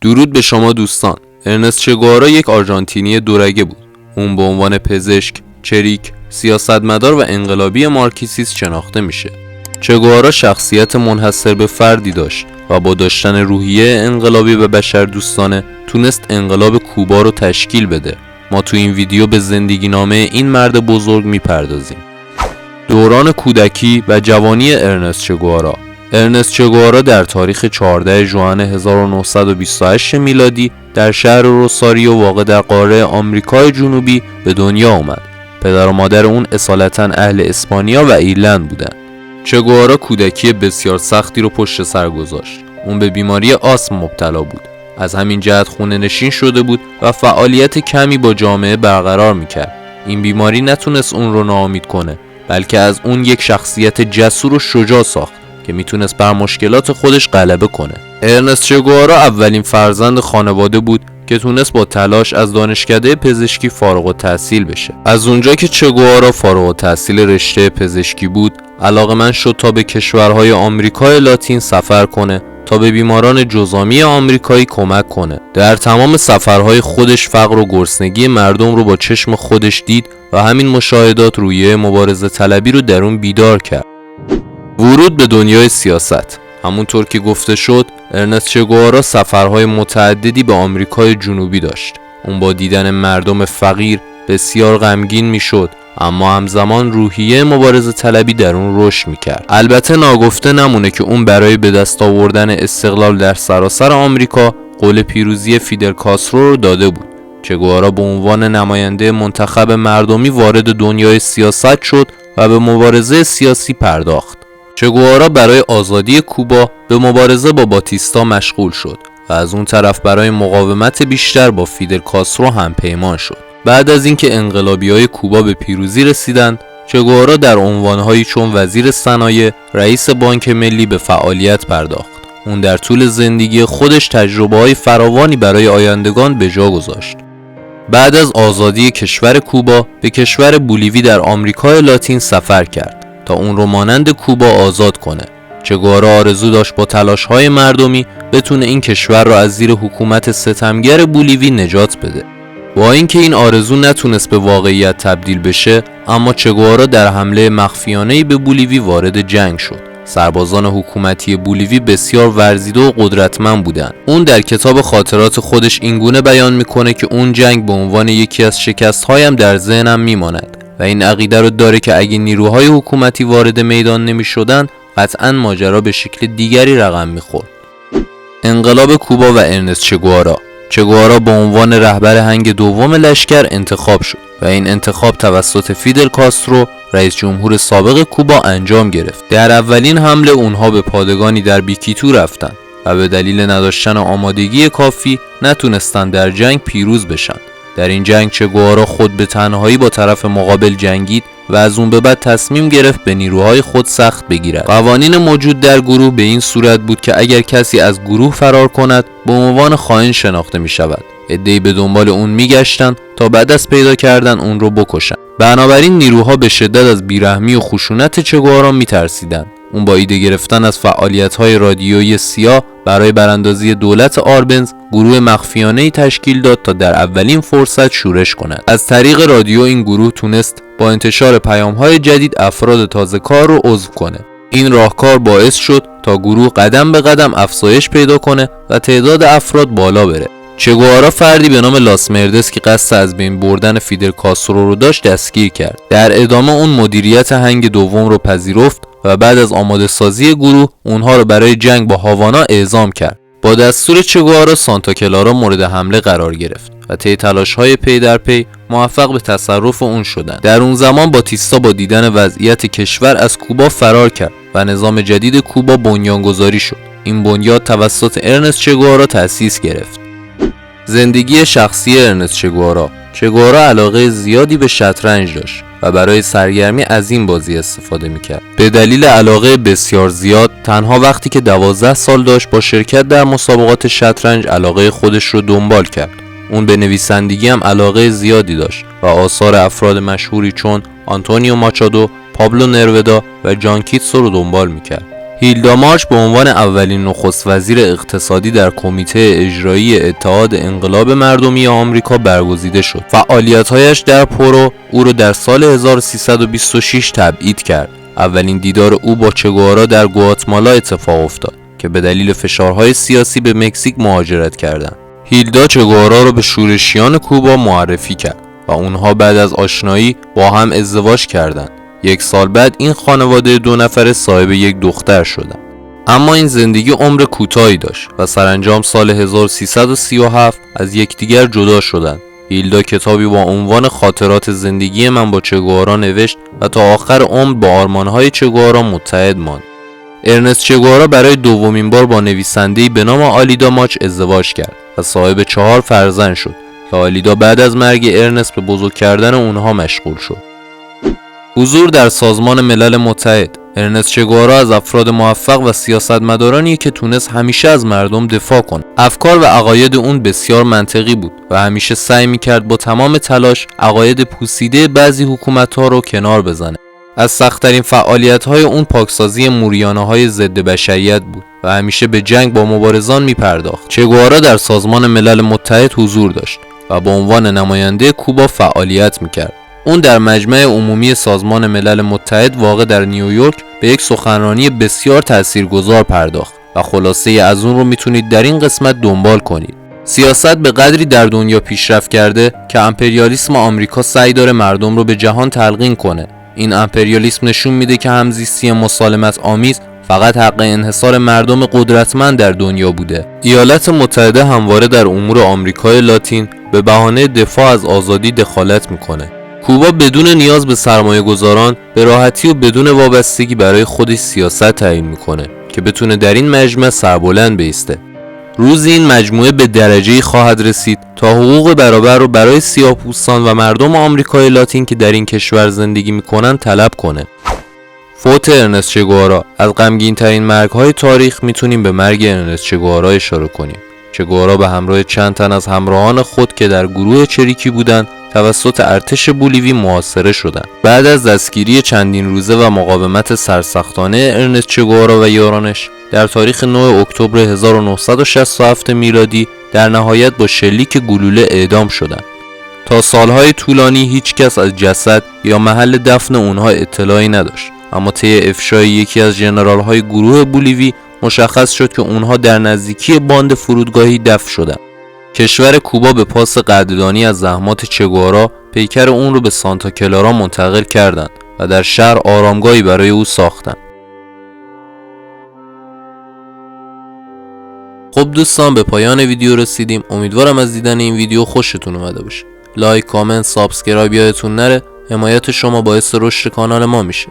درود به شما دوستان. ارنست چه گوارا یک آرژانتینی دورگه بود. اون به عنوان پزشک، چریک، سیاستمدار و انقلابی مارکسیست شناخته میشه. چه گوارا شخصیت منحصر به فردی داشت و با داشتن روحیه انقلابی و بشردوستانه تونست انقلاب کوبا رو تشکیل بده. ما تو این ویدیو به زندگی نامه این مرد بزرگ میپردازیم. دوران کودکی و جوانی ارنست چه گوارا. ارنست چه گوارا در تاریخ 14 ژوئن 1928 میلادی در شهر روساریو واقع در قاره آمریکای جنوبی به دنیا آمد. پدر و مادر اون اصالتاً اهل اسپانیا و ایرلند بودند. چه گوارا کودکی بسیار سختی رو پشت سر گذاشت. اون به بیماری آسم مبتلا بود. از همین جهت خونه نشین شده بود و فعالیت کمی با جامعه برقرار میکرد. این بیماری نتونست اون رو ناامید کنه، بلکه از اون یک شخصیت جسور و شجاع ساخت که میتونست بر مشکلات خودش غلبه کنه. ارنست چه گوارا اولین فرزند خانواده بود که تونست با تلاش از دانشکده پزشکی فارغ التحصیل بشه. از اونجا که چه گوارا فارغ التحصیل رشته پزشکی بود، علاقه‌مند شد تا به کشورهای آمریکای لاتین سفر کنه تا به بیماران جزامی آمریکایی کمک کنه. در تمام سفرهای خودش فقر و گرسنگی مردم رو با چشم خودش دید و همین مشاهدات روحیه مبارزه طلبی رو در اون بیدار کرد. ورود به دنیای سیاست. همونطور که گفته شد، ارنست چه گوارا سفرهای متعددی به آمریکای جنوبی داشت. اون با دیدن مردم فقیر بسیار غمگین میشد، اما همزمان روحیه مبارزه طلبی در اون رشد میکرد. البته ناگفته نمونه که اون برای به دست آوردن استقلال در سراسر آمریکا قول پیروزی فیدل کاسترو رو داده بود. چه گوارا به عنوان نماینده منتخب مردمی وارد دنیای سیاست شد و به مبارزه سیاسی پرداخت. چه گوارا برای آزادی کوبا به مبارزه با باتیستا مشغول شد و از اون طرف برای مقاومت بیشتر با فیدل کاسترو هم پیمان شد. بعد از اینکه انقلابیای کوبا به پیروزی رسیدند، چه گوارا در عنوانهایی چون وزیر صنایع، رئیس بانک ملی به فعالیت پرداخت. اون در طول زندگی خودش تجربه‌های فراوانی برای آیندگان به جا گذاشت. بعد از آزادی کشور کوبا به کشور بولیوی در آمریکای لاتین سفر کرد تا اون رو مانند کوبا آزاد کنه. چه گوارا آرزو داشت با تلاش‌های مردمی بتونه این کشور را از زیر حکومت ستمگر بولیوی نجات بده. با اینکه این آرزو نتونست به واقعیت تبدیل بشه، اما چه گوارا در حمله مخفیانه‌ای به بولیوی وارد جنگ شد. سربازان حکومتی بولیوی بسیار ورزیده و قدرتمند بودند. اون در کتاب خاطرات خودش اینگونه بیان میکنه که اون جنگ به عنوان یکی از شکست‌هایم در ذهنم میماند و این عقیده رو داره که اگه نیروهای حکومتی وارد میدان نمیشدن، قطعاً ماجرا به شکل دیگری رقم میخورد. انقلاب کوبا و ارنست چه گوارا. چه گوارا به عنوان رهبر هنگ دوم لشکر انتخاب شد و این انتخاب توسط فیدل کاسترو، رئیس جمهور سابق کوبا انجام گرفت. در اولین حمله اونها به پادگانی در بیکیتو رفتند و به دلیل نداشتن آمادگی کافی نتونستند در جنگ پیروز بشن. در این جنگ چه گوارا خود به تنهایی با طرف مقابل جنگید و از اون به بعد تصمیم گرفت به نیروهای خود سخت بگیرد. قوانین موجود در گروه به این صورت بود که اگر کسی از گروه فرار کند به عنوان خائن شناخته می شود. عده‌ای به دنبال اون می گشتن تا بعد از پیدا کردن اون رو بکشن. بنابراین نیروها به شدت از بیرحمی و خشونت چه گوارا می ترسیدن. اون با ایده گرفتن از فعالیت‌های رادیویی سیاه برای براندازی دولت آربنز گروه مخفیانه‌ای تشکیل داد تا در اولین فرصت شورش کند. از طریق رادیو این گروه تونست با انتشار پیام‌های جدید افراد تازه کار رو عضو کنه. این راهکار باعث شد تا گروه قدم به قدم افزایش پیدا کنه و تعداد افراد بالا بره. چه گوارا فردی به نام لاس مردس که قصد از بین بردن فیدل کاسترو رو داشت دستگیر کرد. در ادامه اون مدیریت هنگ دوم رو پذیرفت و بعد از آماده سازی گروه اونها رو برای جنگ با هاوانا اعزام کرد. با دستور چه گوارا سانتا کلارا مورد حمله قرار گرفت و طی تلاش‌های پی در پی موفق به تصرف اون شدند. در اون زمان باتیستا با دیدن وضعیت کشور از کوبا فرار کرد و نظام جدید کوبا بنیانگذاری شد. این بنیاد توسط ارنست چه گوارا تأسیس گرفت. زندگی شخصی ارنست چه گوارا. چه گوارا علاقه زیادی به شطرنج داشت و برای سرگرمی از این بازی استفاده میکرد. به دلیل علاقه بسیار زیاد، تنها وقتی که 12 سال داشت با شرکت در مسابقات شطرنج علاقه خودش رو دنبال کرد. اون به نویسندگی هم علاقه زیادی داشت و آثار افراد مشهوری چون آنتونیو ماچادو، پابلو نرودا و جان کیتسو رو دنبال میکرد. هیلدا مارچ به عنوان اولین نخست وزیر اقتصادی در کمیته اجرایی اتحاد انقلاب مردمی آمریکا برگزیده شد. فعالیت‌هایش در پرو او را در سال 1326 تبعید کرد. اولین دیدار او با چگوارا در گواتمالا اتفاق افتاد که به دلیل فشارهای سیاسی به مکزیک مهاجرت کردند. هیلدا چگوارا را به شورشیان کوبا معرفی کرد و اونها بعد از آشنایی با هم ازدواج کردند. 1 سال بعد این خانواده 2 نفره صاحب یک دختر شدند. اما این زندگی عمر کوتاهی داشت و سرانجام سال 1337 از یکدیگر جدا شدند. هیلدا کتابی با عنوان خاطرات زندگی من با چگوارا نوشت و تا آخر عمر با آرمان‌های چگوارا متحد ماند. ارنست چگوارا برای دومین بار با نویسنده‌ای به نام آلیدا ماچ ازدواج کرد و صاحب 4 فرزند شد که آلیدا بعد از مرگ ارنست به بزرگ کردن اونها مشغول شد. حضور در سازمان ملل متحد. ارنست چگوارا از افراد موفق و سیاستمدارانی که تونست همیشه از مردم دفاع کنه. افکار و عقاید اون بسیار منطقی بود و همیشه سعی میکرد با تمام تلاش عقاید پوسیده بعضی حکومت‌ها رو کنار بزنه. از سخت‌ترین فعالیت‌های اون پاکسازی موریانه‌های ضد بشریت بود و همیشه به جنگ با مبارزان میپرداخت. چگوارا در سازمان ملل متحد حضور داشت و به عنوان نماینده کوبا فعالیت میکرد. اون در مجمع عمومی سازمان ملل متحد واقع در نیویورک به یک سخنرانی بسیار تاثیرگذار پرداخت و خلاصه از اون رو میتونید در این قسمت دنبال کنید. سیاست به قدری در دنیا پیشرفت کرده که امپریالیسم آمریکا سعی داره مردم رو به جهان تلقین کنه. این امپریالیسم نشون میده که همزیستی مسالمت آمیز فقط حق انحصار مردم قدرتمند در دنیا بوده. ایالات متحده همواره در امور آمریکای لاتین به بهانه دفاع از آزادی دخالت میکنه. کوبا بدون نیاز به سرمایه گذاران به راحتی و بدون وابستگی برای خودش سیاست تعیین میکنه که بتونه در این مجمع سربلند بایسته. روزی این مجموعه به درجه‌ای خواهد رسید تا حقوق برابر رو برای سیاه‌پوستان و مردم آمریکای لاتین که در این کشور زندگی میکنن طلب کنه. فوت ارنست چگوارا. از غمگین‌ترین مرگ‌های تاریخ میتونیم به مرگ ارنست چگوارا اشاره کنیم. چگوارا به همراه چند تن از همراهان خود که در گروه چریکی بودند توسط ارتش بولیوی محاصره شدند. بعد از دستگیری چندین روزه و مقاومت سرسختانه ارنست چگوارا و یارانش در تاریخ 9 اکتبر 1967 میلادی در نهایت با شلیک گلوله اعدام شدند. تا سالهای طولانی هیچ کس از جسد یا محل دفن اونها اطلاعی نداشت، اما طی افشای یکی از ژنرال‌های گروه بولیوی مشخص شد که اونها در نزدیکی باند فرودگاهی دفن شدند. کشور کوبا به پاس قدردانی از زحمات چگوارا پیکر اون رو به سانتا کلارا منتقل کردند و در شهر آرامگاهی برای او ساختند. خب دوستان، به پایان ویدیو رسیدیم. امیدوارم از دیدن این ویدیو خوشتون اومده باشه. لایک، کامنت، سابسکرایب یادتون نره. حمایت شما باعث رشد کانال ما میشه.